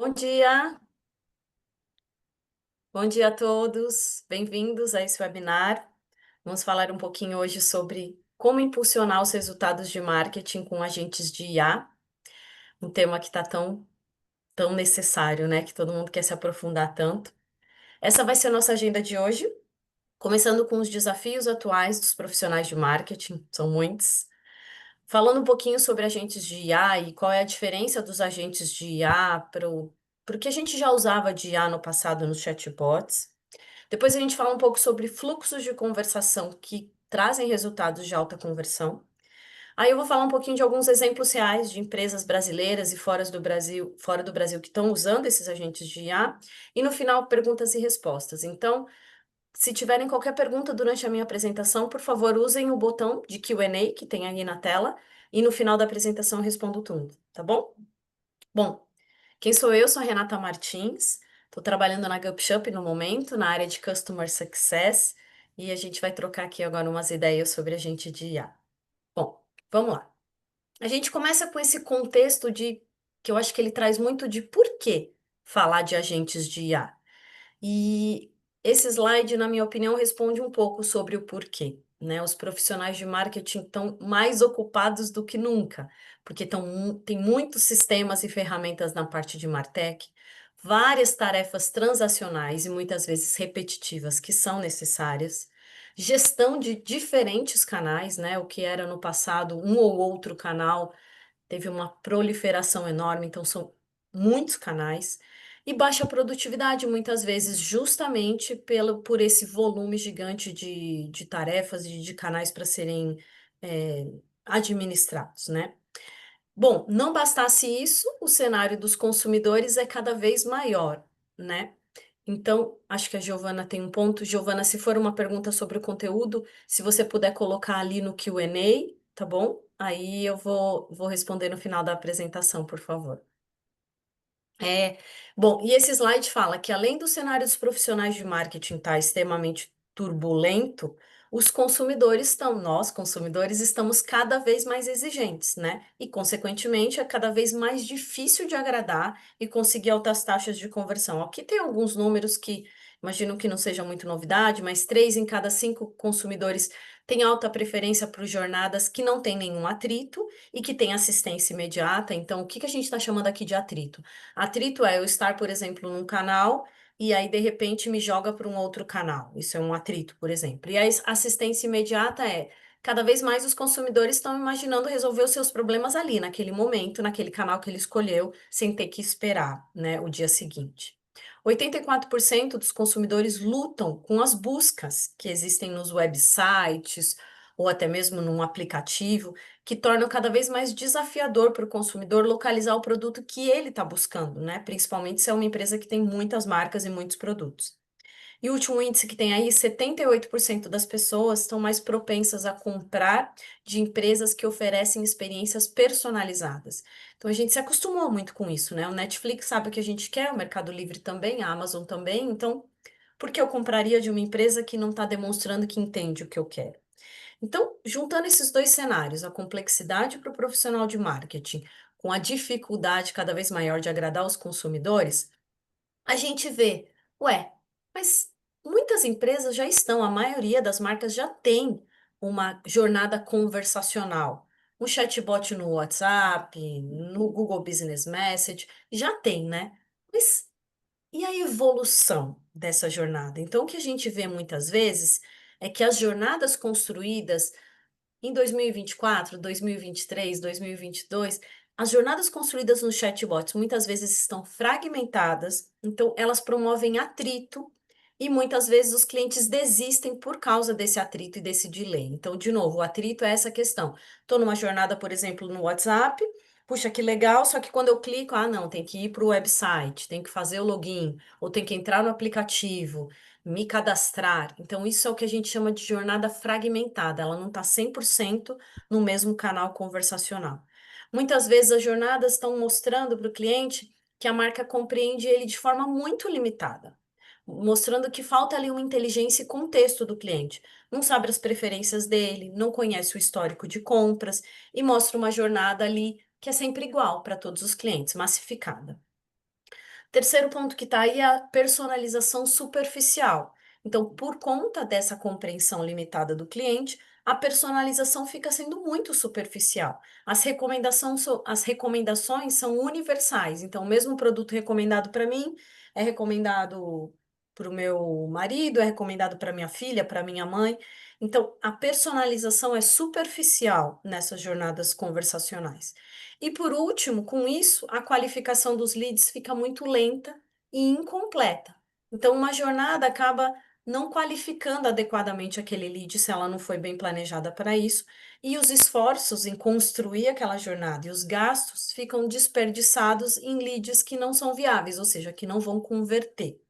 Bom dia, bom dia a todos, bem-vindos a esse webinar. Vamos falar um pouquinho hoje sobre como impulsionar os resultados de marketing com agentes de IA, um tema que está tão necessário, né? Que todo mundo quer se aprofundar tanto. Essa vai ser a nossa agenda de hoje, começando com os desafios atuais dos profissionais de marketing, são muitos. Falando um pouquinho sobre agentes de IA e qual é a diferença dos agentes de IA para o que a gente já usava de IA no passado nos chatbots. Depois a gente fala um pouco sobre fluxos de conversação que trazem resultados de alta conversão. Aí eu vou falar um pouquinho de alguns exemplos reais de empresas brasileiras e fora do Brasil que estão usando esses agentes de IA. E no final, perguntas e respostas. Então, se tiverem qualquer pergunta durante a minha apresentação, por favor, usem o botão de Q&A que tem aí na tela. E no final da apresentação eu respondo tudo, tá bom? Bom, quem sou eu? Sou a Renata Martins, estou trabalhando na GupShop no momento, na área de Customer Success, e a gente vai trocar aqui agora umas ideias sobre a gente de IA. Bom, vamos lá. A gente começa com esse contexto que eu acho que ele traz muito de por que falar de agentes de IA. E esse slide, na minha opinião, responde um pouco sobre o porquê, né? Os profissionais de marketing estão mais ocupados do que nunca, porque tem muitos sistemas e ferramentas na parte de MarTech, várias tarefas transacionais e muitas vezes repetitivas que são necessárias, gestão de diferentes canais, né? O que era no passado um ou outro canal teve uma proliferação enorme, então são muitos canais, e baixa produtividade, muitas vezes, justamente por esse volume gigante de tarefas e de canais para serem é, administrados, né? Bom, não bastasse isso, o cenário dos consumidores é cada vez maior, né? Então, acho que a Giovana tem um ponto. Giovana, se for uma pergunta sobre o conteúdo, se você puder colocar ali no Q&A, tá bom? Aí eu vou responder no final da apresentação, por favor. É, bom, e esse slide fala que além do cenário dos profissionais de marketing estar extremamente turbulento, nós consumidores, estamos cada vez mais exigentes, né? E, consequentemente, é cada vez mais difícil de agradar e conseguir altas taxas de conversão. Aqui tem alguns números que imagino que não seja muito novidade, mas 3 em cada 5 consumidores têm alta preferência por jornadas que não têm nenhum atrito e que têm assistência imediata. Então, o que que a gente está chamando aqui de atrito? Atrito é eu estar, por exemplo, num canal e aí de repente me joga para um outro canal. Isso é um atrito, por exemplo. E a assistência imediata é cada vez mais os consumidores estão imaginando resolver os seus problemas ali, naquele momento, naquele canal que ele escolheu, sem ter que esperar, né, o dia seguinte. 84% dos consumidores lutam com as buscas que existem nos websites ou até mesmo num aplicativo que tornam cada vez mais desafiador para o consumidor localizar o produto que ele está buscando, né? Principalmente se é uma empresa que tem muitas marcas e muitos produtos. E o último índice que tem aí, 78% das pessoas estão mais propensas a comprar de empresas que oferecem experiências personalizadas. Então a gente se acostumou muito com isso, né? O Netflix sabe o que a gente quer, o Mercado Livre também, a Amazon também. Então, por que eu compraria de uma empresa que não está demonstrando que entende o que eu quero? Então, juntando esses dois cenários, a complexidade para o profissional de marketing com a dificuldade cada vez maior de agradar os consumidores, a gente vê, ué, mas muitas empresas já estão, a maioria das marcas já tem uma jornada conversacional. Um chatbot no WhatsApp, no Google Business Message, já tem, né? Mas e a evolução dessa jornada? Então, o que a gente vê muitas vezes é que as jornadas construídas em 2024, 2023, 2022, as jornadas construídas nos chatbots muitas vezes estão fragmentadas, então elas promovem atrito e muitas vezes os clientes desistem por causa desse atrito e desse delay. Então, de novo, o atrito é essa questão. Estou numa jornada, por exemplo, no WhatsApp, puxa, que legal, só que quando eu clico, não, tem que ir para o website, tem que fazer o login, ou tem que entrar no aplicativo, me cadastrar. Então, isso é o que a gente chama de jornada fragmentada, ela não está 100% no mesmo canal conversacional. Muitas vezes as jornadas estão mostrando para o cliente que a marca compreende ele de forma muito limitada, mostrando que falta ali uma inteligência e contexto do cliente. Não sabe as preferências dele, não conhece o histórico de compras e mostra uma jornada ali que é sempre igual para todos os clientes, massificada. Terceiro ponto que está aí é a personalização superficial. Então, por conta dessa compreensão limitada do cliente, a personalização fica sendo muito superficial. As recomendações são universais. Então, o mesmo produto recomendado para mim é recomendado para o meu marido, é recomendado para minha filha, para minha mãe. Então, a personalização é superficial nessas jornadas conversacionais. E por último, com isso, a qualificação dos leads fica muito lenta e incompleta. Então, uma jornada acaba não qualificando adequadamente aquele lead se ela não foi bem planejada para isso, e os esforços em construir aquela jornada e os gastos ficam desperdiçados em leads que não são viáveis, ou seja, que não vão converter.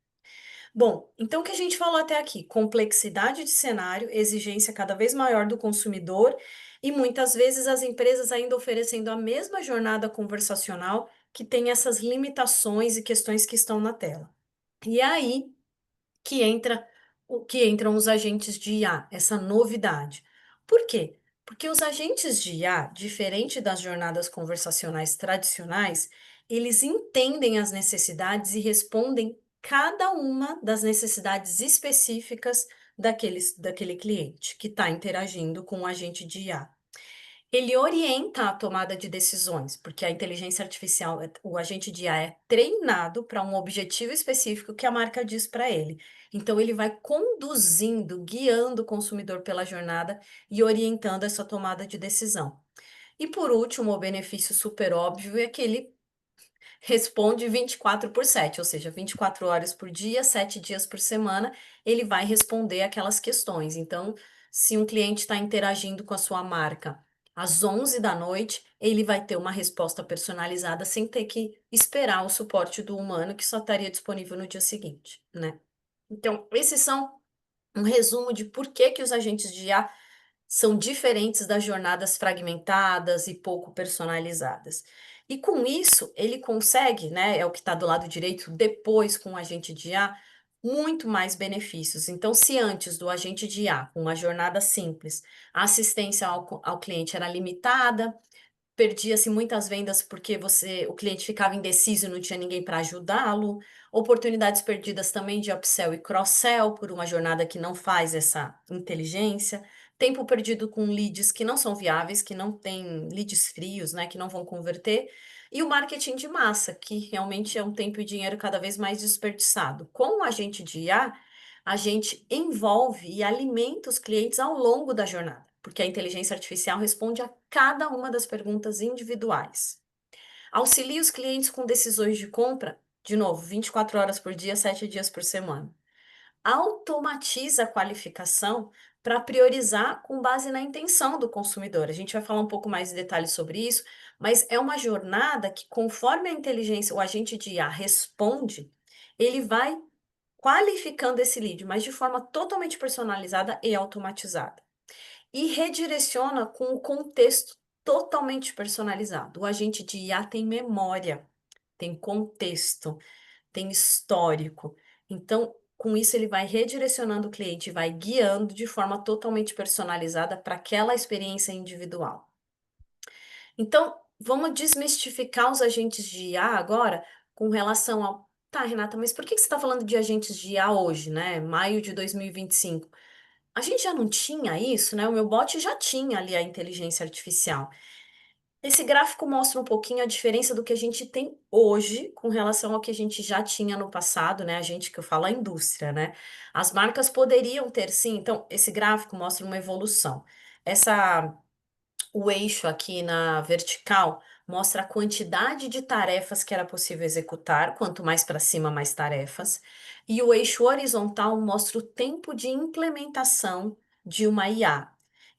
Bom, então o que a gente falou até aqui? Complexidade de cenário, exigência cada vez maior do consumidor e muitas vezes as empresas ainda oferecendo a mesma jornada conversacional que tem essas limitações e questões que estão na tela. E é aí que entra o que entram os agentes de IA, essa novidade. Por quê? Porque os agentes de IA, diferente das jornadas conversacionais tradicionais, eles entendem as necessidades e respondem cada uma das necessidades específicas daquele cliente que está interagindo com o agente de IA. Ele orienta a tomada de decisões, porque a inteligência artificial, o agente de IA é treinado para um objetivo específico que a marca diz para ele. Então, ele vai conduzindo, guiando o consumidor pela jornada e orientando essa tomada de decisão. E por último, o benefício super óbvio é que ele responde 24/7, ou seja, 24 horas por dia, 7 dias por semana, ele vai responder aquelas questões. Então, se um cliente está interagindo com a sua marca às 11 da noite, ele vai ter uma resposta personalizada sem ter que esperar o suporte do humano que só estaria disponível no dia seguinte, né? Então, esses são um resumo de por que que os agentes de IA são diferentes das jornadas fragmentadas e pouco personalizadas. E com isso, ele consegue, né, é o que está do lado direito, depois com o agente de IA, muito mais benefícios. Então, se antes do agente de IA, com uma jornada simples, a assistência ao cliente era limitada, perdia-se muitas vendas porque o cliente ficava indeciso e não tinha ninguém para ajudá-lo. Oportunidades perdidas também de upsell e cross-sell por uma jornada que não faz essa inteligência. Tempo perdido com leads que não são viáveis, que não têm leads frios, né, que não vão converter. E o marketing de massa, que realmente é um tempo e dinheiro cada vez mais desperdiçado. Com o agente de IA, a gente envolve e alimenta os clientes ao longo da jornada, porque a inteligência artificial responde a cada uma das perguntas individuais. Auxilia os clientes com decisões de compra, de novo, 24 horas por dia, 7 dias por semana. Automatiza a qualificação para priorizar com base na intenção do consumidor. A gente vai falar um pouco mais de detalhes sobre isso, mas é uma jornada que, conforme a inteligência, o agente de IA responde, ele vai qualificando esse lead, mas de forma totalmente personalizada e automatizada. E redireciona com o contexto totalmente personalizado. O agente de IA tem memória, tem contexto, tem histórico. Então, com isso, ele vai redirecionando o cliente, vai guiando de forma totalmente personalizada para aquela experiência individual. Então, vamos desmistificar os agentes de IA agora com relação ao. Tá, Renata, mas por que você está falando de agentes de IA hoje, né? Maio de 2025. A gente já não tinha isso, né? O meu bot já tinha ali a inteligência artificial. Esse gráfico mostra um pouquinho a diferença do que a gente tem hoje com relação ao que a gente já tinha no passado, né? A gente que eu falo a indústria, né? As marcas poderiam ter sim, então esse gráfico mostra uma evolução. Essa O eixo aqui na vertical mostra a quantidade de tarefas que era possível executar, quanto mais para cima, mais tarefas. E o eixo horizontal mostra o tempo de implementação de uma IA.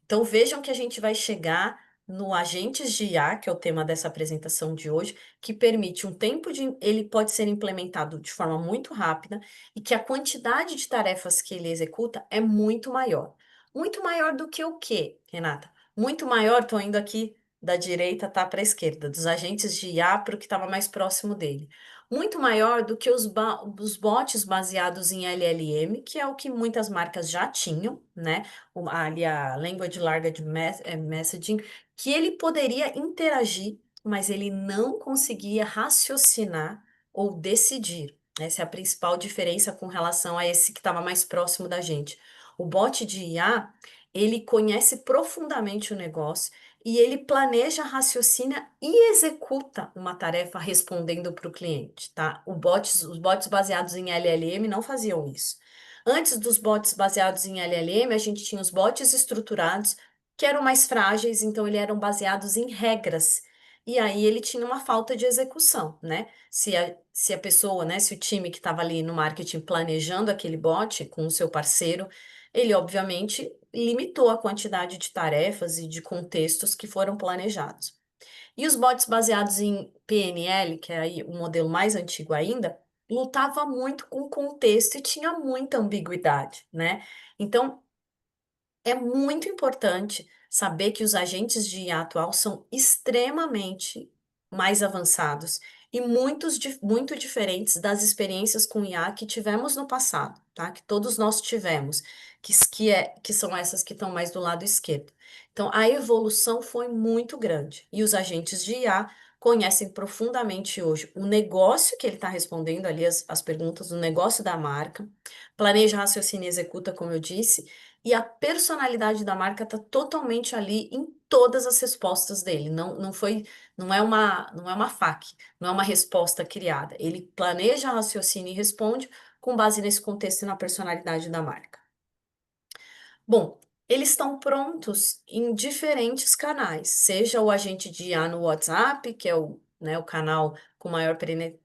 Então vejam que a gente vai chegar no agentes de IA, que é o tema dessa apresentação de hoje, que permite um tempo de. Ele pode ser implementado de forma muito rápida e que a quantidade de tarefas que ele executa é muito maior. Muito maior do que o quê, Renata? Muito maior, estou indo aqui da direita tá para a esquerda, dos agentes de IA para o que estava mais próximo dele. Muito maior do que os bots baseados em LLM, que é o que muitas marcas já tinham, né? Ali a Language Large Messaging, que ele poderia interagir, mas ele não conseguia raciocinar ou decidir. Essa é a principal diferença com relação a esse que estava mais próximo da gente. O bot de IA, ele conhece profundamente o negócio e ele planeja, raciocina e executa uma tarefa respondendo para o cliente, tá? Os bots baseados em LLM não faziam isso. Antes dos bots baseados em LLM, a gente tinha os bots estruturados, que eram mais frágeis, então eles eram baseados em regras. E aí ele tinha uma falta de execução, né? Se a pessoa, né, se o time que estava ali no marketing planejando aquele bot com o seu parceiro, ele obviamente limitou a quantidade de tarefas e de contextos que foram planejados. E os bots baseados em PNL, que é aí o modelo mais antigo ainda, lutava muito com o contexto e tinha muita ambiguidade, né? Então, é muito importante saber que os agentes de IA atual são extremamente mais avançados e muito diferentes das experiências com IA que tivemos no passado, tá? Que todos nós tivemos, que são essas que estão mais do lado esquerdo. Então, a evolução foi muito grande e os agentes de IA conhecem profundamente hoje o negócio que ele está respondendo ali, as perguntas do negócio da marca, planeja, raciocina e executa, como eu disse, e a personalidade da marca está totalmente ali em todas as respostas dele. Não foi, não é uma FAQ, não é uma resposta criada. Ele planeja, raciocina e responde com base nesse contexto e na personalidade da marca. Bom, eles estão prontos em diferentes canais, seja o agente de IA no WhatsApp, que é o, né, o canal com maior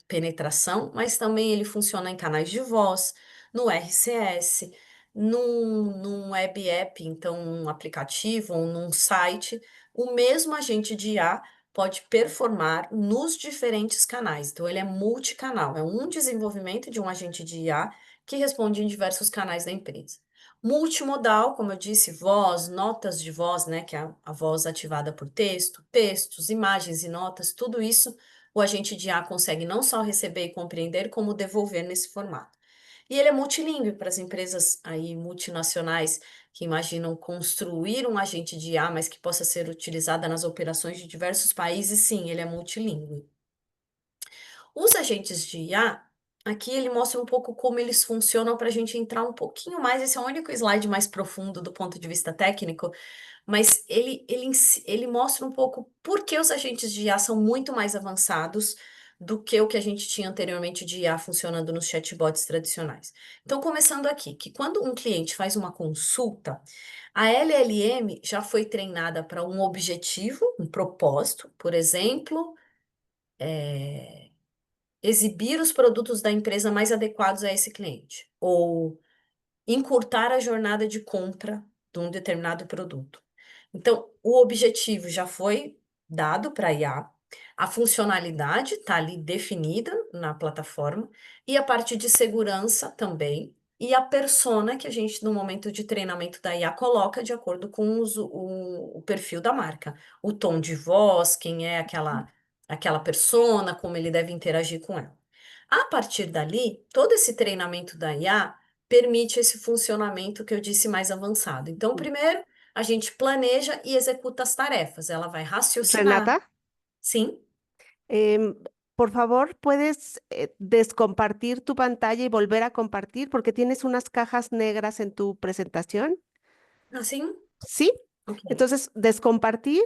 penetração, mas também ele funciona em canais de voz, no RCS, num web app, então num aplicativo ou num site. O mesmo agente de IA pode performar nos diferentes canais. Então, ele é multicanal, é um desenvolvimento de um agente de IA que responde em diversos canais da empresa. Multimodal, como eu disse, voz, notas de voz, né, que é a voz ativada por texto, textos, imagens e notas, tudo isso o agente de IA consegue não só receber e compreender, como devolver nesse formato. E ele é multilíngue para as empresas aí multinacionais que imaginam construir um agente de IA, mas que possa ser utilizada nas operações de diversos países, sim, ele é multilíngue. Os agentes de IA, aqui ele mostra um pouco como eles funcionam para a gente entrar um pouquinho mais. Esse é o único slide mais profundo do ponto de vista técnico, mas ele mostra um pouco por que os agentes de IA são muito mais avançados do que o que a gente tinha anteriormente de IA funcionando nos chatbots tradicionais. Então, começando aqui, que quando um cliente faz uma consulta, a LLM já foi treinada para um objetivo, um propósito, por exemplo, exibir os produtos da empresa mais adequados a esse cliente, ou encurtar a jornada de compra de um determinado produto. Então, o objetivo já foi dado para a IA, a funcionalidade está ali definida na plataforma, e a parte de segurança também, e a persona que a gente, no momento de treinamento da IA, coloca de acordo com o perfil da marca. O tom de voz, quem é aquela persona, como ele deve interagir com ela. A partir dali, todo esse treinamento da IA permite esse funcionamento que eu disse mais avançado. Então, primeiro, a gente planeja e executa as tarefas. Ela vai raciocinar. Renata, Sim? em, por favor, ¿puedes descompartir tu pantalla y volver a compartir? Porque tienes unas cajas negras en tu presentación. Assim? ¿Sí? Ok. Entonces, descompartir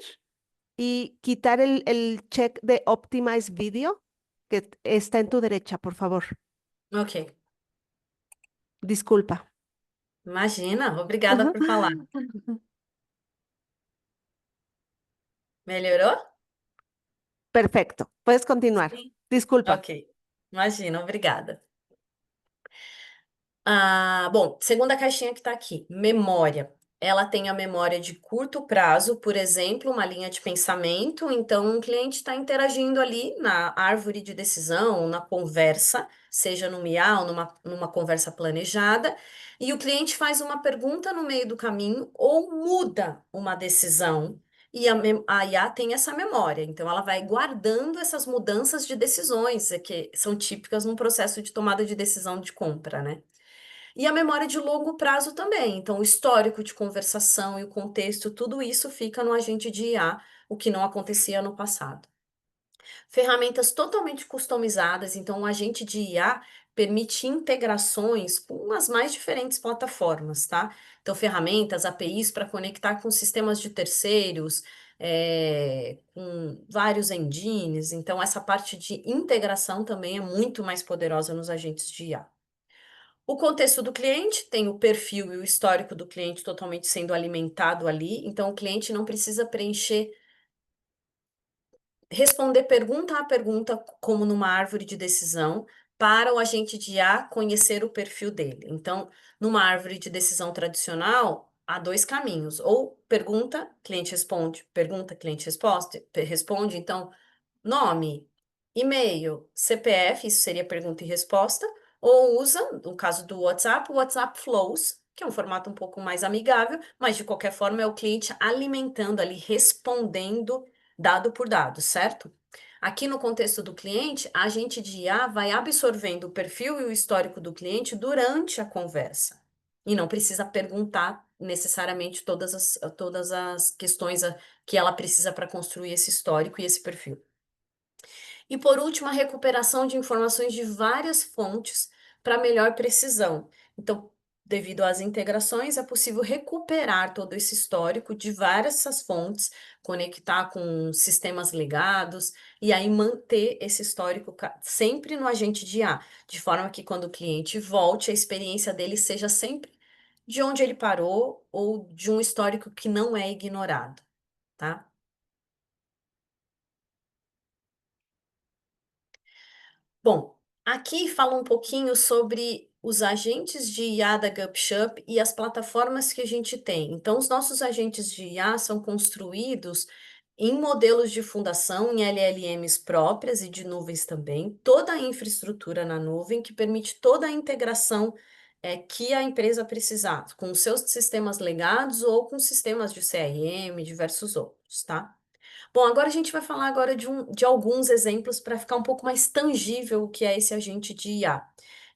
y quitar el check de Optimize Video que está en tu derecha, por favor. Ok. Disculpa. Imagina. Obrigada Ujú. por falar. Melhorou? Perfecto. Puedes continuar. Sim. Disculpa. Ok. Imagina. Obrigada. Ah, bom, segunda caixinha que está aqui, memória. Ela tem a memória de curto prazo, por exemplo, uma linha de pensamento. Então, um cliente está interagindo ali na árvore de decisão, na conversa, seja no MIA ou numa conversa planejada, e o cliente faz uma pergunta no meio do caminho ou muda uma decisão. E a IA tem essa memória, então ela vai guardando essas mudanças de decisões, que são típicas num processo de tomada de decisão de compra, né? E a memória de longo prazo também. Então, o histórico de conversação e o contexto, tudo isso fica no agente de IA, o que não acontecia no passado. Ferramentas totalmente customizadas, então o agente de IA permite integrações com as mais diferentes plataformas, tá? Então, ferramentas, APIs para conectar com sistemas de terceiros, com vários engines. Então, essa parte de integração também é muito mais poderosa nos agentes de IA. O contexto do cliente tem o perfil e o histórico do cliente totalmente sendo alimentado ali, então o cliente não precisa preencher, responder pergunta a pergunta, como numa árvore de decisão, para o agente de IA conhecer o perfil dele. Então, numa árvore de decisão tradicional, há dois caminhos: ou pergunta, cliente responde, pergunta, cliente responde. Então, nome, e-mail, CPF, isso seria pergunta e resposta, ou usa, no caso do WhatsApp, o WhatsApp Flows, que é um formato um pouco mais amigável, mas de qualquer forma é o cliente alimentando ali, respondendo dado por dado, certo? Aqui no contexto do cliente, a agente de IA vai absorvendo o perfil e o histórico do cliente durante a conversa. E não precisa perguntar necessariamente todas as questões que ela precisa para construir esse histórico e esse perfil. E por último, a recuperação de informações de várias fontes para melhor precisão. Então, devido às integrações, é possível recuperar todo esse histórico de várias essas fontes, conectar com sistemas legados e aí manter esse histórico sempre no agente de IA, de forma que quando o cliente volte, a experiência dele seja sempre de onde ele parou ou de um histórico que não é ignorado, tá? Bom, aqui fala um pouquinho sobre os agentes de IA da GupShup e as plataformas que a gente tem. Então, os nossos agentes de IA são construídos em modelos de fundação, em LLMs próprias e de nuvens também, toda a infraestrutura na nuvem que permite toda a integração que a empresa precisar, com os seus sistemas legados ou com sistemas de CRM, diversos outros, tá? Bom, agora a gente vai falar agora de alguns exemplos para ficar um pouco mais tangível o que é esse agente de IA.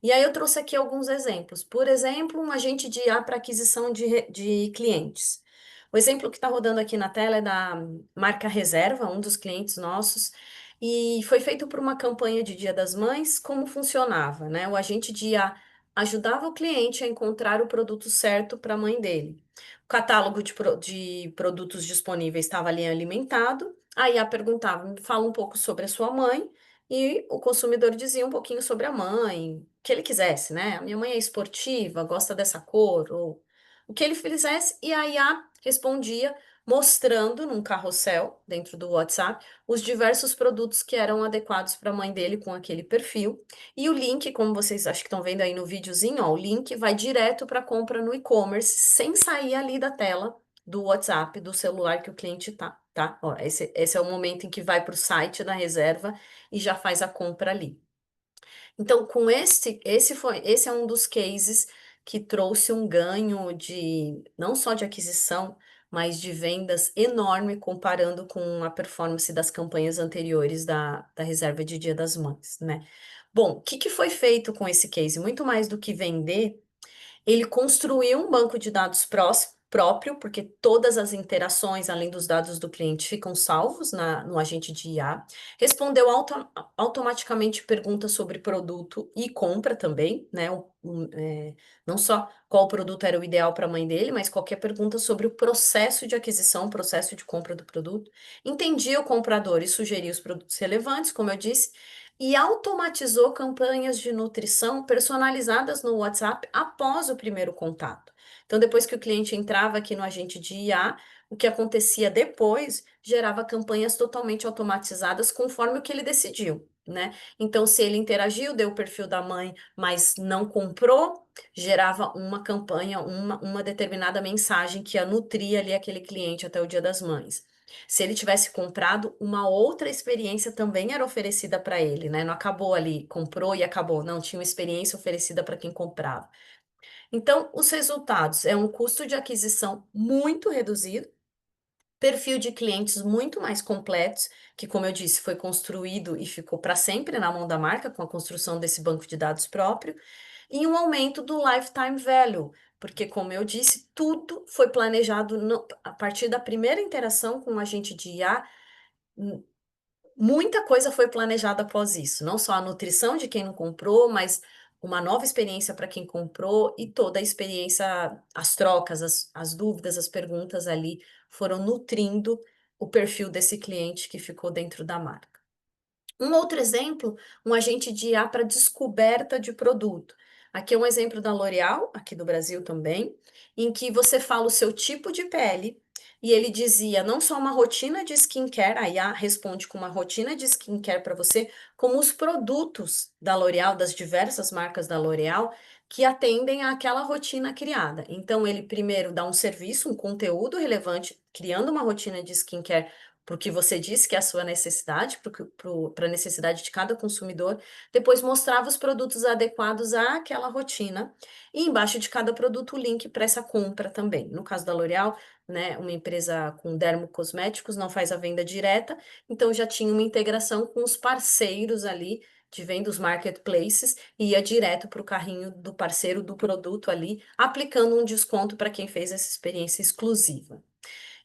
E aí eu trouxe aqui alguns exemplos. Por exemplo, um agente de IA para aquisição de clientes. O exemplo que está rodando aqui na tela é da marca Reserva, um dos clientes nossos, e foi feito por uma campanha de Dia das Mães. Como funcionava, né? O agente de IA ajudava o cliente a encontrar o produto certo para a mãe dele. O catálogo de produtos disponíveis estava ali alimentado. Aí a perguntava: "Me fala um pouco sobre a sua mãe", e o consumidor dizia um pouquinho sobre a mãe, o que ele quisesse, né? "A minha mãe é esportiva, gosta dessa cor", ou o que ele fizesse, e a IA respondia mostrando num carrossel dentro do WhatsApp os diversos produtos que eram adequados para a mãe dele com aquele perfil. E o link, como vocês acho que estão vendo aí no videozinho, ó, o link vai direto para a compra no e-commerce, sem sair ali da tela do WhatsApp, do celular que o cliente tá? Ó, esse é o momento em que vai para o site da reserva e já faz a compra ali. Então, com esse é um dos cases que trouxe um ganho de não só de aquisição, mas de vendas enorme comparando com a performance das campanhas anteriores da reserva de Dia das Mães, né? Bom, o que que foi feito com esse case? Muito mais do que vender, ele construiu um banco de dados próprio, porque todas as interações, além dos dados do cliente, ficam salvos no agente de IA. Respondeu automaticamente perguntas sobre produto e compra também, né? Não só qual produto era o ideal para a mãe dele, mas qualquer pergunta sobre o processo de aquisição, processo de compra do produto. Entendia o comprador e sugeria os produtos relevantes, como eu disse, e automatizou campanhas de nutrição personalizadas no WhatsApp após o primeiro contato. Então, depois que o cliente entrava aqui no agente de IA, o que acontecia depois gerava campanhas totalmente automatizadas conforme o que ele decidiu, né? Então, se ele interagiu, deu o perfil da mãe, mas não comprou, gerava uma campanha, uma determinada mensagem que ia nutrir ali aquele cliente até o Dia das Mães. Se ele tivesse comprado, uma outra experiência também era oferecida para ele, né? Não acabou ali, comprou e acabou. Não, tinha uma experiência oferecida para quem comprava. Então, os resultados é um custo de aquisição muito reduzido, perfil de clientes muito mais completos, que, como eu disse, foi construído e ficou para sempre na mão da marca com a construção desse banco de dados próprio, e um aumento do lifetime value, porque, como eu disse, tudo foi planejado a partir da primeira interação com o agente de IA, muita coisa foi planejada após isso, não só a nutrição de quem não comprou, mas uma nova experiência para quem comprou e toda a experiência, as trocas, as dúvidas, as perguntas ali foram nutrindo o perfil desse cliente que ficou dentro da marca. Um outro exemplo, um agente de IA para descoberta de produto. Aqui é um exemplo da L'Oréal, aqui do Brasil também, em que você fala o seu tipo de pele e ele dizia não só uma rotina de skincare, a IA responde com uma rotina de skincare para você, como os produtos da L'Oréal, das diversas marcas da L'Oréal, que atendem àquela rotina criada. Então, ele primeiro dá um serviço, um conteúdo relevante, criando uma rotina de skincare porque você disse que é a sua necessidade, para a necessidade de cada consumidor, depois mostrava os produtos adequados àquela rotina, e embaixo de cada produto o link para essa compra também. No caso da L'Oréal, né, uma empresa com dermocosméticos não faz a venda direta, então já tinha uma integração com os parceiros ali de venda, os marketplaces, e ia direto para o carrinho do parceiro do produto ali, aplicando um desconto para quem fez essa experiência exclusiva.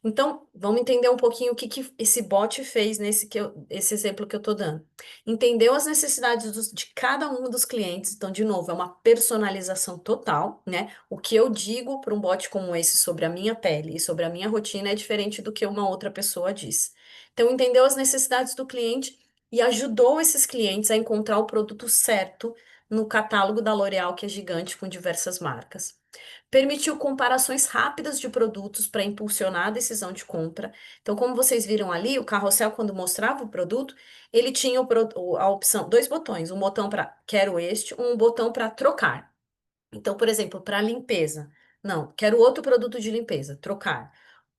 Então, vamos entender um pouquinho o que, que esse bot fez esse exemplo que eu estou dando. Entendeu as necessidades de cada um dos clientes. Então, de novo, é uma personalização total, né? O que eu digo para um bot como esse sobre a minha pele e sobre a minha rotina é diferente do que uma outra pessoa diz. Então, entendeu as necessidades do cliente e ajudou esses clientes a encontrar o produto certo no catálogo da L'Oréal, que é gigante, com diversas marcas. Permitiu comparações rápidas de produtos para impulsionar a decisão de compra. Então, como vocês viram ali, o carrossel, quando mostrava o produto, ele tinha a opção, dois botões, um botão para quero este, um botão para trocar. Então, por exemplo, para limpeza. Não, quero outro produto de limpeza, trocar.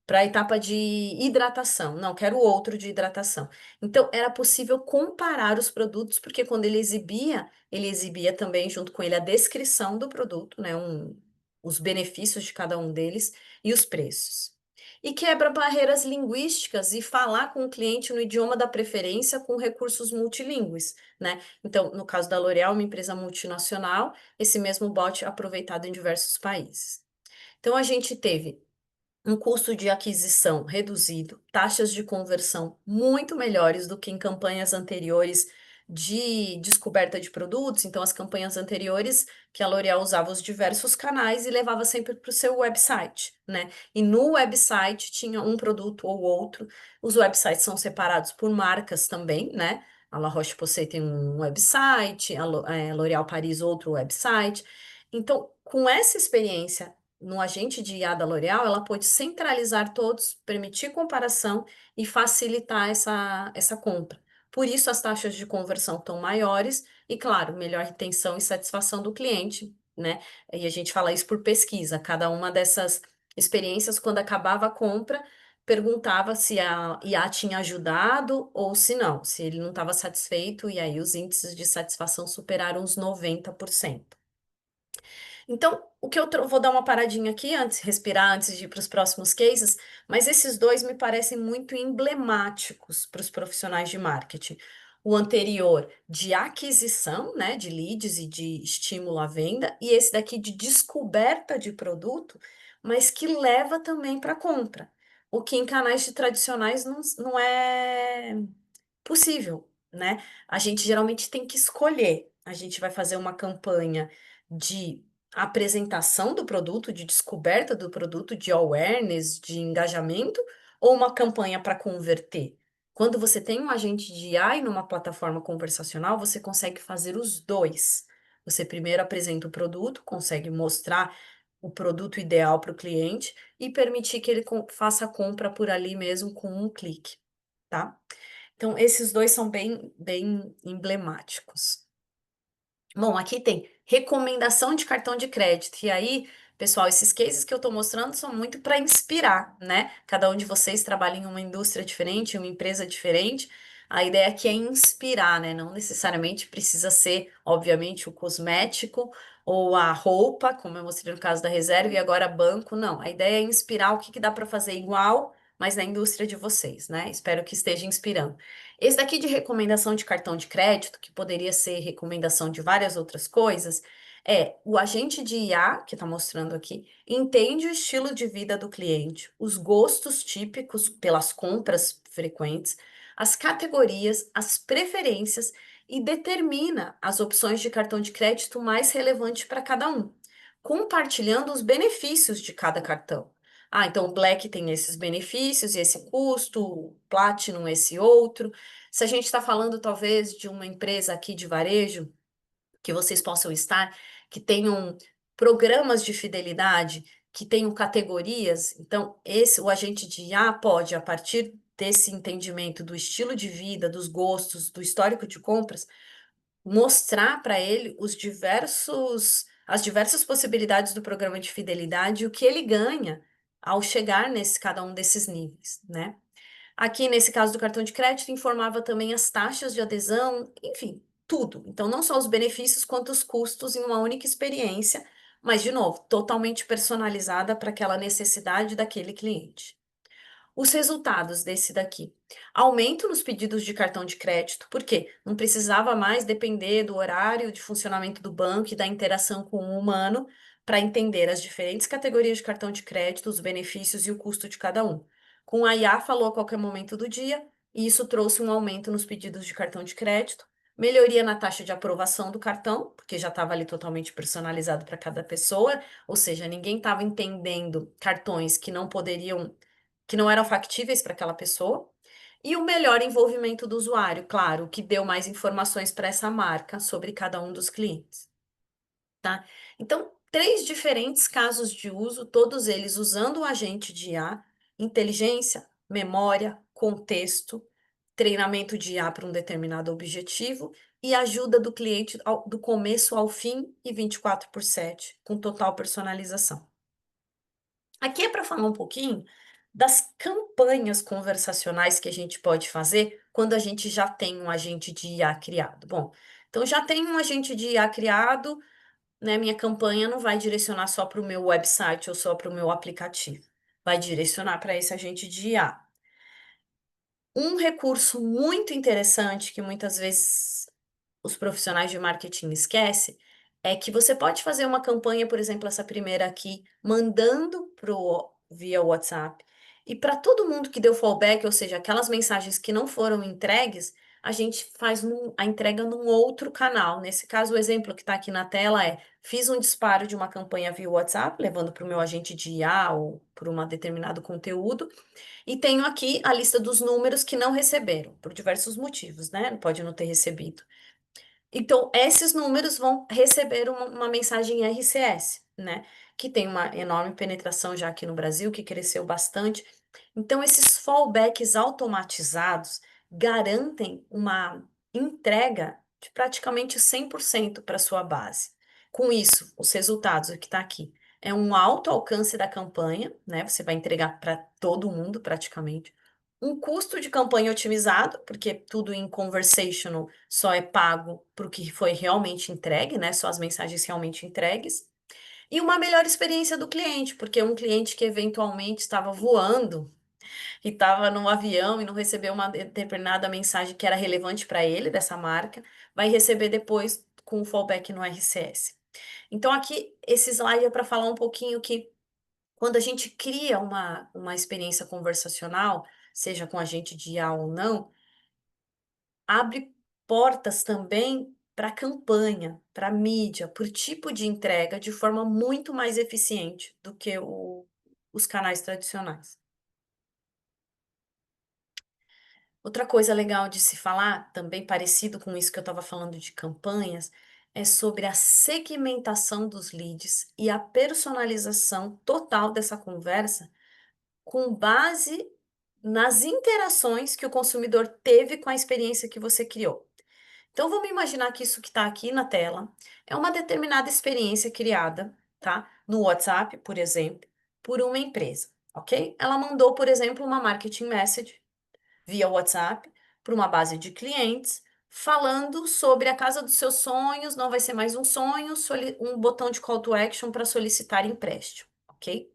Para a etapa de hidratação. Não, quero outro de hidratação. Então, era possível comparar os produtos, porque quando ele exibia também junto com ele a descrição do produto, né, os benefícios de cada um deles e os preços. E quebra barreiras linguísticas e falar com o cliente no idioma da preferência com recursos multilingües, né? Então, no caso da L'Oréal, uma empresa multinacional, esse mesmo bot é aproveitado em diversos países. Então, a gente teve um custo de aquisição reduzido, taxas de conversão muito melhores do que em campanhas anteriores de descoberta de produtos. Então, as campanhas anteriores que a L'Oréal usava os diversos canais e levava sempre para o seu website, né? E no website tinha um produto ou outro. Os websites são separados por marcas também, né? A La Roche-Posay tem um website, L'Oréal Paris outro website. Então, com essa experiência no agente de IA da L'Oréal, ela pôde centralizar todos, permitir comparação e facilitar essa compra. Por isso, as taxas de conversão estão maiores e, claro, melhor retenção e satisfação do cliente, né? E a gente fala isso por pesquisa. Cada uma dessas experiências, quando acabava a compra, perguntava se a IA tinha ajudado ou se não, se ele não estava satisfeito, e aí os índices de satisfação superaram os 90%. Então, o que vou dar uma paradinha aqui antes, respirar antes de ir para os próximos cases, mas esses dois me parecem muito emblemáticos para os profissionais de marketing. O anterior de aquisição, né, de leads e de estímulo à venda, e esse daqui de descoberta de produto, mas que leva também para compra. O que em canais tradicionais não é possível, né? A gente geralmente tem que escolher. A gente vai fazer uma campanha de apresentação do produto, de descoberta do produto, de awareness, de engajamento, ou uma campanha para converter? Quando você tem um agente de AI numa plataforma conversacional, você consegue fazer os dois. Você primeiro apresenta o produto, consegue mostrar o produto ideal para o cliente e permitir que ele faça a compra por ali mesmo com um clique, tá? Então, esses dois são bem emblemáticos. Bom, aqui tem recomendação de cartão de crédito. E aí, pessoal, esses cases que eu estou mostrando são muito para inspirar, né? Cada um de vocês trabalha em uma indústria diferente, em uma empresa diferente. A ideia aqui é inspirar, né? Não necessariamente precisa ser, obviamente, o cosmético ou a roupa, como eu mostrei no caso da reserva, e agora banco. Não, a ideia é inspirar o que que dá para fazer igual, mas na indústria de vocês, né? Espero que esteja inspirando. Esse daqui de recomendação de cartão de crédito, que poderia ser recomendação de várias outras coisas, é o agente de IA, que está mostrando aqui, entende o estilo de vida do cliente, os gostos típicos pelas compras frequentes, as categorias, as preferências e determina as opções de cartão de crédito mais relevantes para cada um, compartilhando os benefícios de cada cartão. Ah, então o Black tem esses benefícios e esse custo, o Platinum esse outro. Se a gente está falando talvez de uma empresa aqui de varejo, que vocês possam estar, que tenham programas de fidelidade, que tenham categorias. Então, o agente de IA pode, a partir desse entendimento do estilo de vida, dos gostos, do histórico de compras, mostrar para ele as diversas possibilidades do programa de fidelidade e o que ele ganha ao chegar nesse cada um desses níveis, né? Aqui, nesse caso do cartão de crédito, informava também as taxas de adesão, enfim, tudo. Então, não só os benefícios, quanto os custos em uma única experiência, mas, de novo, totalmente personalizada para aquela necessidade daquele cliente. Os resultados desse daqui. Aumento nos pedidos de cartão de crédito, porque não precisava mais depender do horário de funcionamento do banco e da interação com o humano para entender as diferentes categorias de cartão de crédito, os benefícios e o custo de cada um. Com a IA falou a qualquer momento do dia, e isso trouxe um aumento nos pedidos de cartão de crédito, melhoria na taxa de aprovação do cartão, porque já estava ali totalmente personalizado para cada pessoa, ou seja, ninguém estava entendendo cartões que não eram factíveis para aquela pessoa, e o melhor envolvimento do usuário, claro, que deu mais informações para essa marca sobre cada um dos clientes, tá? Então, três diferentes casos de uso, todos eles usando o agente de IA, inteligência, memória, contexto, treinamento de IA para um determinado objetivo e ajuda do cliente do começo ao fim e 24/7, com total personalização. Aqui é para falar um pouquinho das campanhas conversacionais que a gente pode fazer quando a gente já tem um agente de IA criado. Bom, então já tem um agente de IA criado, né? Minha campanha não vai direcionar só para o meu website ou só para o meu aplicativo. Vai direcionar para esse agente de IA. Um recurso muito interessante que muitas vezes os profissionais de marketing esquecem é que você pode fazer uma campanha, por exemplo, essa primeira aqui, mandando via WhatsApp. E para todo mundo que deu fallback, ou seja, aquelas mensagens que não foram entregues, a gente faz a entrega num outro canal. Nesse caso, o exemplo que está aqui na tela é: fiz um disparo de uma campanha via WhatsApp, levando para o meu agente de IA ou para um determinado conteúdo. E tenho aqui a lista dos números que não receberam, por diversos motivos, né? Pode não ter recebido. Então, esses números vão receber uma mensagem RCS, né? Que tem uma enorme penetração já aqui no Brasil, que cresceu bastante. Então, esses fallbacks automatizados garantem uma entrega de praticamente 100% para sua base. Com isso, os resultados, o que está aqui, é um alto alcance da campanha, né? Você vai entregar para todo mundo praticamente. Um custo de campanha otimizado, porque tudo em conversational só é pago para o que foi realmente entregue, né? Só as mensagens realmente entregues. E uma melhor experiência do cliente, porque um cliente que eventualmente estava voando e estava num avião e não recebeu uma determinada mensagem que era relevante para ele, dessa marca, vai receber depois com o fallback no RCS. Então, aqui, esse slide é para falar um pouquinho que quando a gente cria uma experiência conversacional, seja com agente de IA ou não, abre portas também para campanha, para mídia, por tipo de entrega, de forma muito mais eficiente do que os canais tradicionais. Outra coisa legal de se falar, também parecido com isso que eu estava falando de campanhas, é sobre a segmentação dos leads e a personalização total dessa conversa com base nas interações que o consumidor teve com a experiência que você criou. Então, vamos imaginar que isso que está aqui na tela é uma determinada experiência criada, tá? No WhatsApp, por exemplo, por uma empresa, ok? Ela mandou, por exemplo, uma marketing message via WhatsApp para uma base de clientes, falando sobre a casa dos seus sonhos, não vai ser mais um sonho, um botão de call to action para solicitar empréstimo, ok?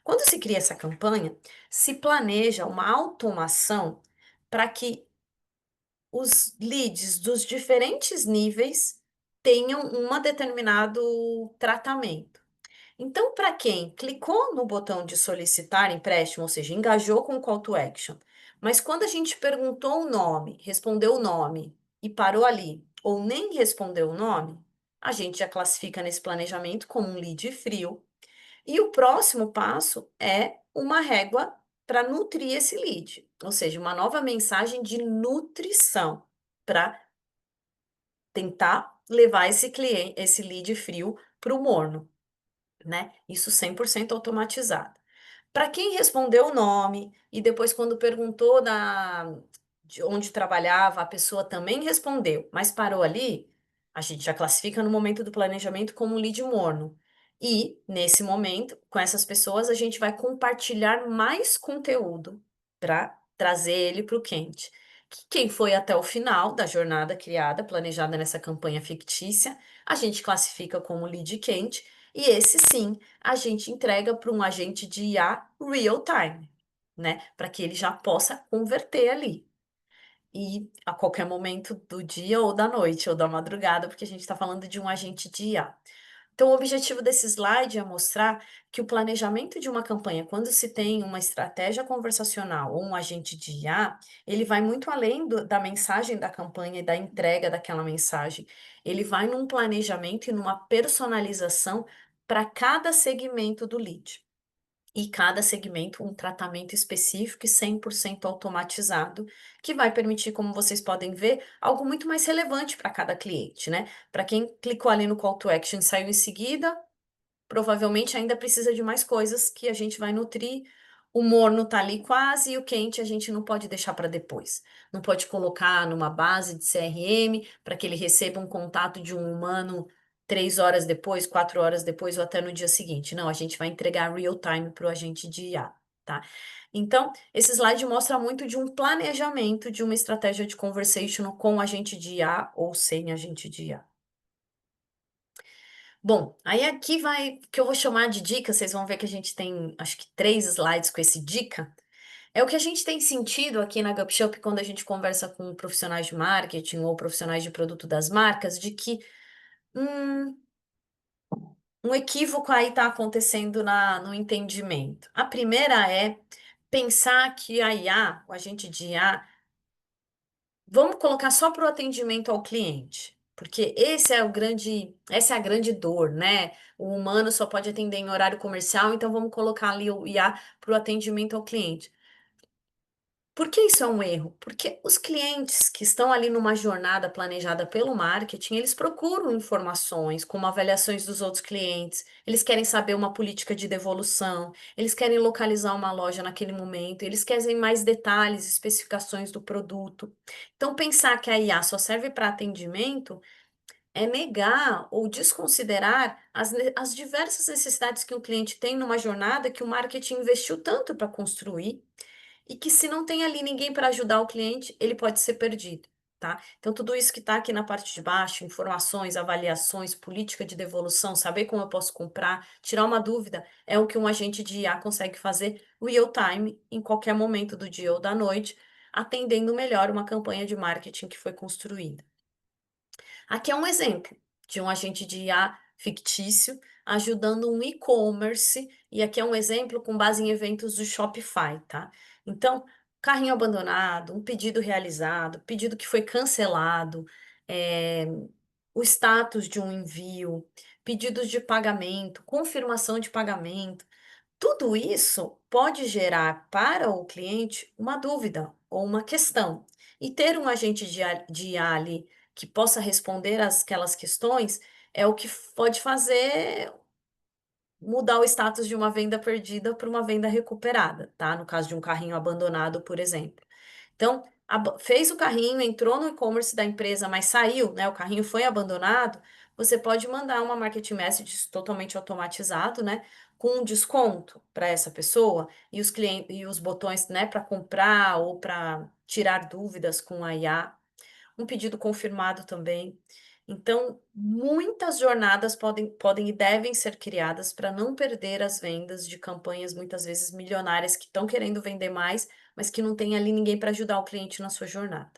Quando se cria essa campanha, se planeja uma automação para que os leads dos diferentes níveis tenham um determinado tratamento. Então, para quem clicou no botão de solicitar empréstimo, ou seja, engajou com o call to action, Mas quando a gente perguntou o nome, respondeu o nome e parou ali, ou nem respondeu o nome, a gente já classifica nesse planejamento como um lead frio. E o próximo passo é uma régua para nutrir esse lead, ou seja, uma nova mensagem de nutrição para tentar levar esse cliente, esse lead frio para o morno, né? Isso 100% automatizado. Para quem respondeu o nome e depois quando perguntou de onde trabalhava, a pessoa também respondeu, mas parou ali, a gente já classifica no momento do planejamento como um lead morno. E, nesse momento, com essas pessoas, a gente vai compartilhar mais conteúdo para trazer ele para o quente. Quem foi até o final da jornada criada, planejada nessa campanha fictícia, a gente classifica como lead quente, e esse sim a gente entrega para um agente de IA real time, né? Para que ele já possa converter ali. E a qualquer momento do dia ou da noite ou da madrugada, porque a gente está falando de um agente de IA. Então, o objetivo desse slide é mostrar que o planejamento de uma campanha, quando se tem uma estratégia conversacional ou um agente de IA, ele vai muito além da mensagem da campanha e da entrega daquela mensagem. Ele vai num planejamento e numa personalização para cada segmento do lead. E cada segmento um tratamento específico e 100% automatizado, que vai permitir, como vocês podem ver, algo muito mais relevante para cada cliente, né? Para quem clicou ali no call to action e saiu em seguida, provavelmente ainda precisa de mais coisas que a gente vai nutrir. O morno tá ali quase e o quente a gente não pode deixar para depois. Não pode colocar numa base de CRM para que ele receba um contato de um humano 3 horas depois, 4 horas depois ou até no dia seguinte. Não, a gente vai entregar real time para o agente de IA, tá? Então, esse slide mostra muito de um planejamento de uma estratégia de conversation com agente de IA ou sem agente de IA. Bom, aí aqui vai que eu vou chamar de dica, vocês vão ver que a gente tem, acho que 3 slides com esse dica. É o que a gente tem sentido aqui na GupShop quando a gente conversa com profissionais de marketing ou profissionais de produto das marcas, de que hum, um equívoco aí está acontecendo no entendimento. A primeira é pensar que a IA, o agente de IA, vamos colocar só para o atendimento ao cliente, porque essa é a grande dor, né? O humano só pode atender em horário comercial, então vamos colocar ali o IA para o atendimento ao cliente. Por que isso é um erro? Porque os clientes que estão ali numa jornada planejada pelo marketing, eles procuram informações, como avaliações dos outros clientes, eles querem saber uma política de devolução, eles querem localizar uma loja naquele momento, eles querem mais detalhes, especificações do produto. Então, pensar que a IA só serve para atendimento é negar ou desconsiderar as diversas necessidades que o cliente tem numa jornada que o marketing investiu tanto para construir e que se não tem ali ninguém para ajudar o cliente, ele pode ser perdido, tá? Então, tudo isso que está aqui na parte de baixo, informações, avaliações, política de devolução, saber como eu posso comprar, tirar uma dúvida, é o que um agente de IA consegue fazer real time, em qualquer momento do dia ou da noite, atendendo melhor uma campanha de marketing que foi construída. Aqui é um exemplo de um agente de IA fictício ajudando um e-commerce, e aqui é um exemplo com base em eventos do Shopify, tá? Então, carrinho abandonado, um pedido realizado, pedido que foi cancelado, é, o status de um envio, pedidos de pagamento, confirmação de pagamento. Tudo isso pode gerar para o cliente uma dúvida ou uma questão. E ter um agente de IA ali que possa responder aquelas questões é o que pode fazer mudar o status de uma venda perdida para uma venda recuperada, tá? No caso de um carrinho abandonado, por exemplo. Então, fez o carrinho, entrou no e-commerce da empresa, mas saiu, né? O carrinho foi abandonado. Você pode mandar uma marketing message totalmente automatizado, né? Com um desconto para essa pessoa e os clientes e os botões, né, para comprar ou para tirar dúvidas com a IA, um pedido confirmado também. Então, muitas jornadas podem e devem ser criadas para não perder as vendas de campanhas, muitas vezes milionárias, que estão querendo vender mais, mas que não tem ali ninguém para ajudar o cliente na sua jornada.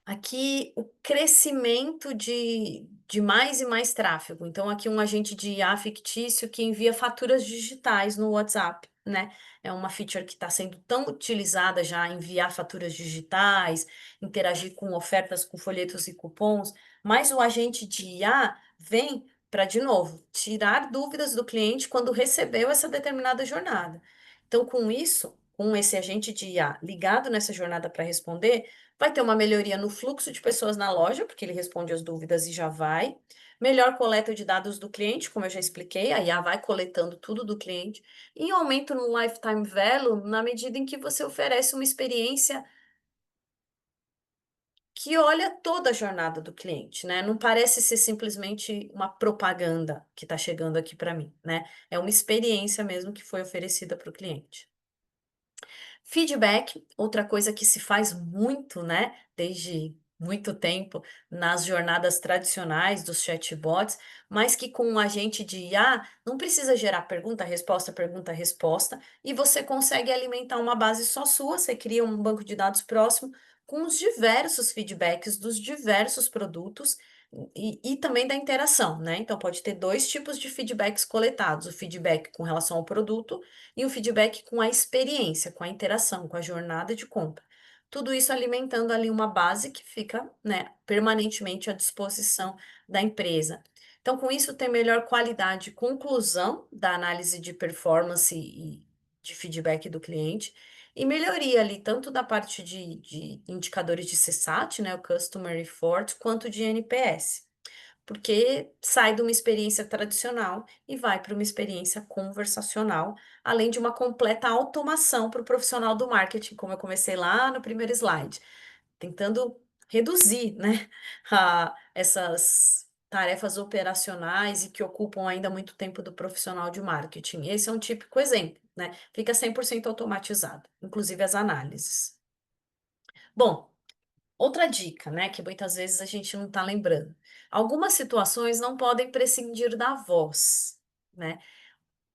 Aqui, o crescimento de mais e mais tráfego. Então, aqui um agente de IA fictício que envia faturas digitais no WhatsApp. né? É uma feature que está sendo tão utilizada já, enviar faturas digitais, interagir com ofertas, com folhetos e cupons, mas o agente de IA vem para, de novo, tirar dúvidas do cliente quando recebeu essa determinada jornada. Então, com isso, com esse agente de IA ligado nessa jornada para responder, vai ter uma melhoria no fluxo de pessoas na loja, porque ele responde as dúvidas e já vai. Melhor coleta de dados do cliente, como eu já expliquei, a IA vai coletando tudo do cliente. E um aumento no lifetime value na medida em que você oferece uma experiência que olha toda a jornada do cliente, né? Não parece ser simplesmente uma propaganda que está chegando aqui para mim, né? É uma experiência mesmo que foi oferecida para o cliente. Feedback, outra coisa que se faz muito, né, desde muito tempo nas jornadas tradicionais dos chatbots, mas que com um agente de IA não precisa gerar pergunta, resposta, e você consegue alimentar uma base só sua, você cria um banco de dados próximo com os diversos feedbacks dos diversos produtos e também da interação, né? Então pode ter dois tipos de feedbacks coletados, o feedback com relação ao produto e o feedback com a experiência, com a interação, com a jornada de compra. Tudo isso alimentando ali uma base que fica, né, permanentemente à disposição da empresa. Então, com isso, tem melhor qualidade de conclusão da análise de performance e de feedback do cliente, e melhoria ali, tanto da parte de indicadores de CSAT, né, o Customer Report, quanto de NPS, porque sai de uma experiência tradicional e vai para uma experiência conversacional, além de uma completa automação para o profissional do marketing, como eu comecei lá no primeiro slide, tentando reduzir, né, essas tarefas operacionais e que ocupam ainda muito tempo do profissional de marketing. Esse é um típico exemplo, né? Fica 100% automatizado, inclusive as análises. Bom, outra dica, né, que muitas vezes a gente não está lembrando. Algumas situações não podem prescindir da voz, né?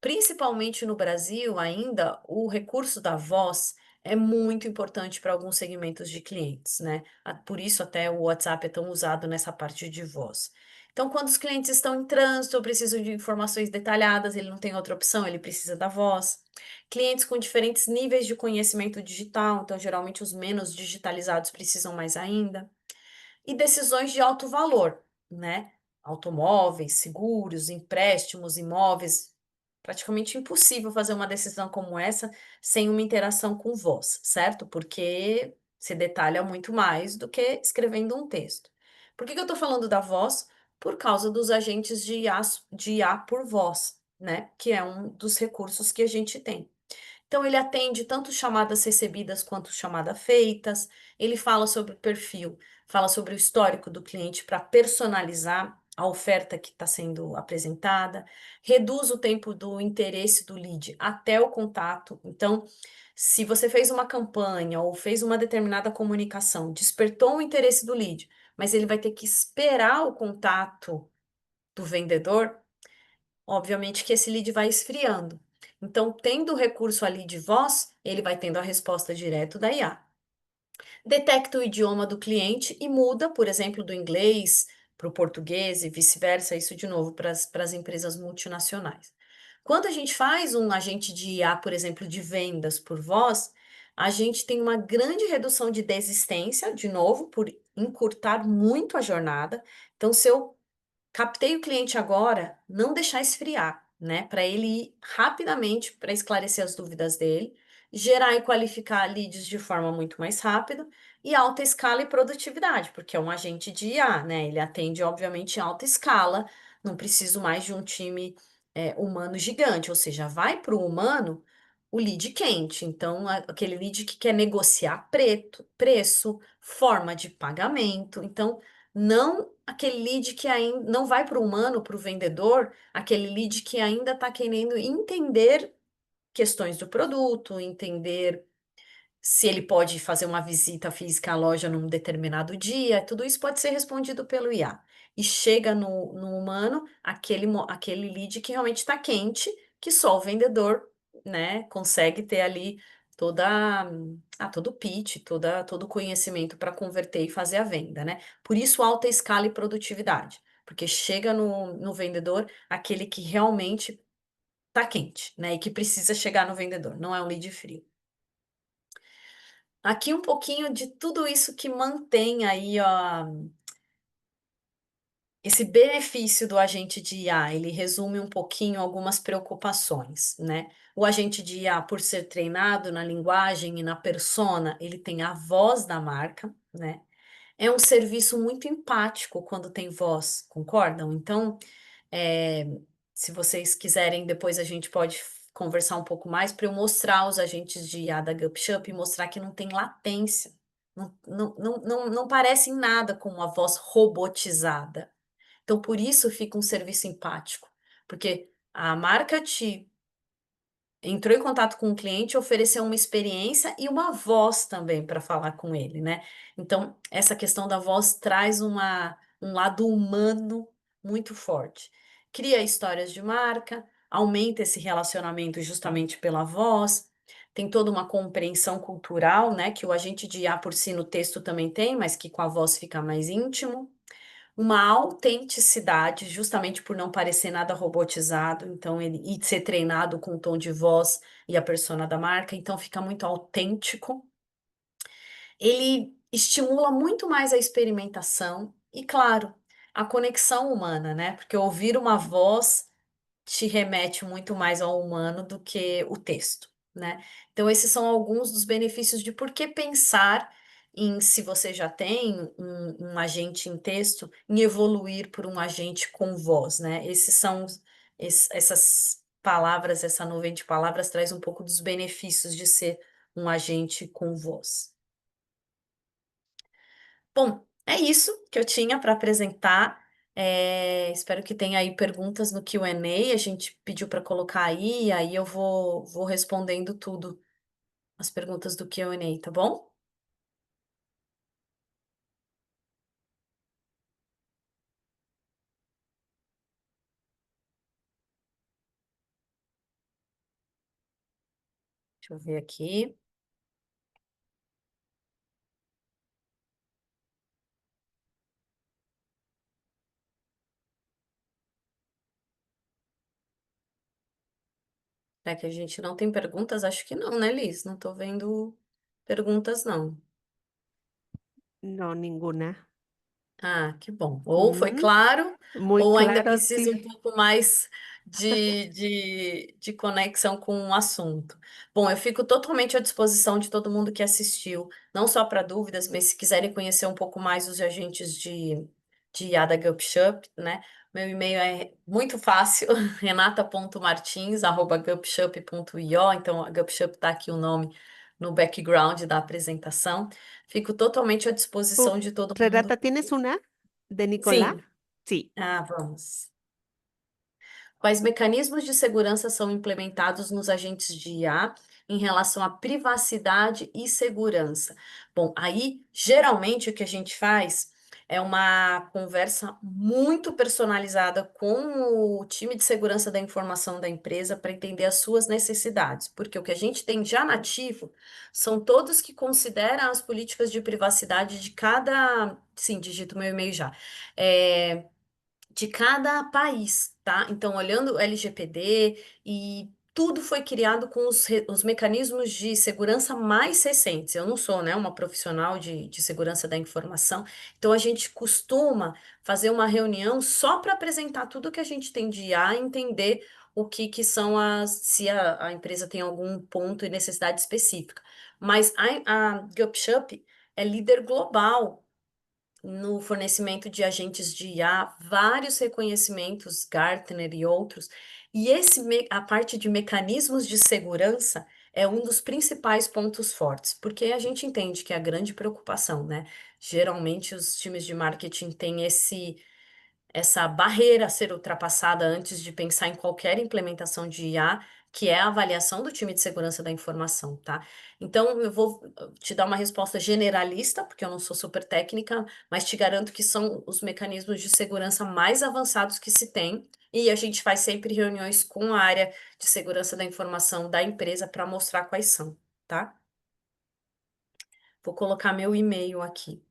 Principalmente no Brasil, ainda, o recurso da voz é muito importante para alguns segmentos de clientes, né? Por isso até o WhatsApp é tão usado nessa parte de voz. Então, quando os clientes estão em trânsito ou precisam de informações detalhadas, ele não tem outra opção, ele precisa da voz. Clientes com diferentes níveis de conhecimento digital, então geralmente os menos digitalizados precisam mais ainda. E decisões de alto valor, né? Automóveis, seguros, empréstimos, imóveis. Praticamente impossível fazer uma decisão como essa sem uma interação com voz, certo? Porque se detalha muito mais do que escrevendo um texto. Por que que eu estou falando da voz? Por causa dos agentes de IA por voz, né? Que é um dos recursos que a gente tem. Então, ele atende tanto chamadas recebidas quanto chamadas feitas. Ele fala sobre o perfil, fala sobre o histórico do cliente para personalizar a oferta que está sendo apresentada, reduz o tempo do interesse do lead até o contato. Então, se você fez uma campanha ou fez uma determinada comunicação, despertou o interesse do lead, mas ele vai ter que esperar o contato do vendedor, obviamente que esse lead vai esfriando. Então, tendo o recurso ali de voz, ele vai tendo a resposta direto da IA. Detecta o idioma do cliente e muda, por exemplo, do inglês para o português e vice-versa, isso de novo para as empresas multinacionais. Quando a gente faz um agente de IA, por exemplo, de vendas por voz, a gente tem uma grande redução de desistência, de novo, por encurtar muito a jornada. Então, se eu captei o cliente agora, não deixar esfriar, né? Para ele ir rapidamente para esclarecer as dúvidas dele, gerar e qualificar leads de forma muito mais rápida e alta escala e produtividade, porque é um agente de IA, né? Ele atende, obviamente, em alta escala, não preciso mais de um time humano gigante, ou seja, vai para o humano o lead quente. Então, aquele lead que quer negociar preço, forma de pagamento. Então, não aquele lead que ainda não vai para o humano, para o vendedor, aquele lead que ainda está querendo entender questões do produto, entender se ele pode fazer uma visita física à loja num determinado dia, tudo isso pode ser respondido pelo IA. E chega no humano aquele lead que realmente está quente, que só o vendedor, né, consegue ter ali toda, todo o pitch, todo o conhecimento para converter e fazer a venda, né? Por isso, alta escala e produtividade, porque chega no vendedor aquele que realmente tá quente, né? E que precisa chegar no vendedor, não é um lead frio. Aqui um pouquinho de tudo isso que mantém aí, ó, esse benefício do agente de IA. Ele resume um pouquinho algumas preocupações, né? O agente de IA, por ser treinado na linguagem e na persona, ele tem a voz da marca, né? É um serviço muito empático quando tem voz, concordam? Então, é, se vocês quiserem, depois a gente pode conversar um pouco mais para eu mostrar os agentes de IA da GupShup e mostrar que não tem latência. Não parece em nada com uma voz robotizada. Então, por isso fica um serviço empático, porque a marca te entrou em contato com o cliente, ofereceu uma experiência e uma voz também para falar com ele, né? Então, essa questão da voz traz um lado humano muito forte. Cria histórias de marca, aumenta esse relacionamento justamente pela voz. Tem toda uma compreensão cultural, né? Que o agente de IA por si no texto também tem, mas que com a voz fica mais íntimo, uma autenticidade, justamente por não parecer nada robotizado, então ele e ser treinado com o tom de voz e a persona da marca, então fica muito autêntico. Ele estimula muito mais a experimentação e, claro, a conexão humana, né? Porque ouvir uma voz te remete muito mais ao humano do que o texto, né? Então, esses são alguns dos benefícios de por que pensar em, se você já tem um agente em texto, em evoluir por um agente com voz, né? Esses são, essas palavras, essa nuvem de palavras traz um pouco dos benefícios de ser um agente com voz. Bom, é isso que eu tinha para apresentar. Espero que tenha aí perguntas no Q&A. A gente pediu para colocar aí, aí eu vou respondendo tudo, as perguntas do Q&A, tá bom? Deixa eu ver aqui. É que a gente não tem perguntas? Acho que não, né, Liz? Não tô vendo perguntas, não. No, ninguna. Ah, que bom. Ou foi Mm, claro, muy ou ainda claro, precisa sí. um pouco mais de conexão com o assunto. Bom, eu fico totalmente à disposição de todo mundo que assistiu, não só para dúvidas, mas se quiserem conhecer um pouco mais os agentes de IA da GupShup, né? Meu e-mail é muito fácil, renata.martins@gupshup.io, então a GupShup está aqui o nome no background da apresentação. Fico totalmente à Uh, disposição de todo mundo. Renata, ¿tienes una de Nicolás? Sim. Sí. Ah, vamos. Quais mecanismos de segurança são implementados nos agentes de IA em relação à privacidade e segurança? Bom, aí, geralmente, o que a gente faz é uma conversa muito personalizada com o time de segurança da informação da empresa para entender as suas necessidades, porque o que a gente tem já nativo são todos que consideram as políticas de privacidade de cada. Sim, digito meu e-mail já. De cada país, tá? Então, olhando o LGPD e tudo foi criado com os mecanismos de segurança mais recentes. Eu não sou, né, uma profissional de segurança da informação, então a gente costuma fazer uma reunião só para apresentar tudo que a gente tem de IA e entender o que, que são se a empresa tem algum ponto e necessidade específica. Mas a GupShup é líder global no fornecimento de agentes de IA, vários reconhecimentos, Gartner e outros, e a parte de mecanismos de segurança é um dos principais pontos fortes, porque a gente entende que é a grande preocupação, né? Geralmente os times de marketing têm essa barreira a ser ultrapassada antes de pensar em qualquer implementação de IA, que é a avaliação do time de segurança da informação, tá? Então, eu vou te dar uma resposta generalista, porque eu não sou super técnica, mas te garanto que são os mecanismos de segurança mais avançados que se tem, e a gente faz sempre reuniões com a área de segurança da informação da empresa para mostrar quais são, tá? Vou colocar meu e-mail aqui.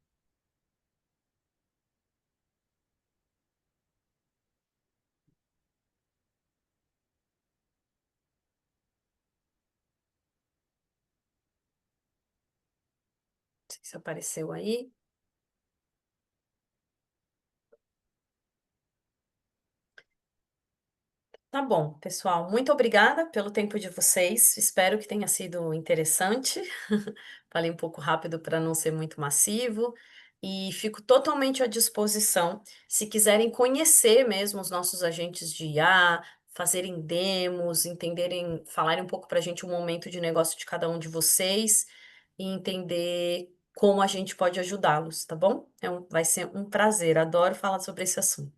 Se apareceu aí. Tá bom, pessoal. Muito obrigada pelo tempo de vocês. Espero que tenha sido interessante. Falei um pouco rápido para não ser muito massivo. E fico totalmente à disposição. Se quiserem conhecer mesmo os nossos agentes de IA, fazerem demos, entenderem, falarem um pouco para a gente o momento de negócio de cada um de vocês e entender como a gente pode ajudá-los, tá bom? Vai ser um prazer. Adoro falar sobre esse assunto.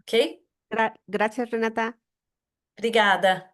Ok? Gracias, Renata. Obrigada.